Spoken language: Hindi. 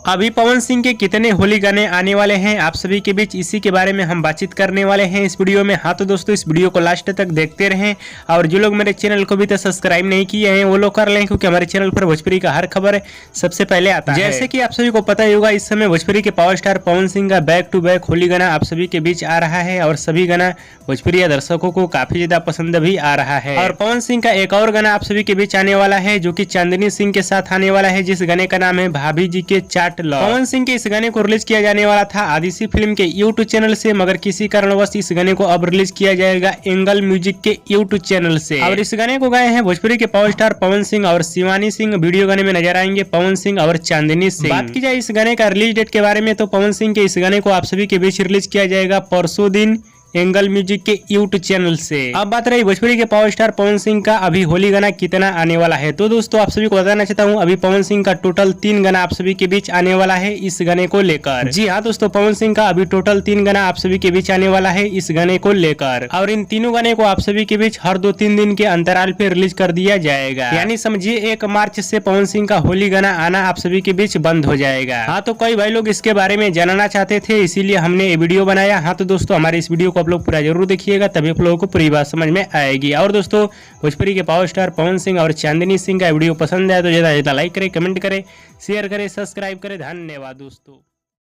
अभी पवन सिंह के कितने होली गाने आने वाले हैं आप सभी के बीच, इसी के बारे में हम बातचीत करने वाले हैं इस वीडियो में। हाँ तो दोस्तों, इस वीडियो को लास्ट तक देखते रहें और जो लोग मेरे चैनल को भी तो सब्सक्राइब नहीं किए हैं वो लोग कर लें, क्योंकि हमारे चैनल पर भोजपुरी का हर खबर सबसे पहले आता है। जैसे कि आप सभी को पता ही होगा, इस समय भोजपुरी के पावर स्टार पवन सिंह का बैक टू बैक होली गाना आप सभी के बीच आ रहा है और सभी गाना भोजपुरी दर्शकों को काफी ज्यादा पसंद भी आ रहा है। और पवन सिंह का एक और गाना आप सभी के बीच आने वाला है जो कि चांदनी सिंह के साथ आने वाला है, जिस गाने का नाम है भाभी जी के चाट लो। पवन सिंह के इस गाने को रिलीज किया जाने वाला था आदिशि फिल्म के यूट्यूब चैनल से, मगर किसी कारणवश इस गाने को अब रिलीज किया जाएगा एंगल म्यूजिक के यूट्यूब चैनल से। और इस गाने को गाए हैं भोजपुरी के पावर स्टार पवन सिंह और शिवानी सिंह। वीडियो गाने में नजर आएंगे पवन सिंह और चांदनी सिंह। बात की जाए इस गाने का रिलीज डेट के बारे में, तो पवन सिंह के इस गाने को आप सभी के बीच रिलीज किया जाएगा परसों दिन एंगल म्यूजिक के यूट्यूब चैनल से। अब बात रही भोजपुरी के पावर स्टार पवन सिंह का अभी होली गाना कितना आने वाला है, तो दोस्तों आप सभी को बताना चाहता हूं, अभी पवन सिंह का टोटल 3 गाना आप सभी के बीच आने वाला है इस गाने को लेकर। जी हाँ दोस्तों, पवन सिंह का अभी टोटल 3 गाना आप सभी के बीच आने वाला है इस गाने को लेकर। और इन तीनों गाने को आप सभी के बीच हर 2-3 दिन के अंतराल पे रिलीज कर दिया जाएगा। यानी समझिए 1 मार्च से पवन सिंह का होली गाना आना आप सभी के बीच बंद हो जाएगा। हाँ तो कई भाई लोग इसके बारे में जानना चाहते थे, इसीलिए हमने ये वीडियो बनाया। हाँ तो दोस्तों, हमारे इस वीडियो को आप लोग पूरा जरूर देखिएगा, तभी आप लोगों को पूरी बात समझ में आएगी। और दोस्तों, भोजपुरी के पावर स्टार पवन सिंह और चांदनी सिंह का वीडियो पसंद आए तो ज्यादा लाइक करें, कमेंट करें, शेयर करें, सब्सक्राइब करें। धन्यवाद दोस्तों।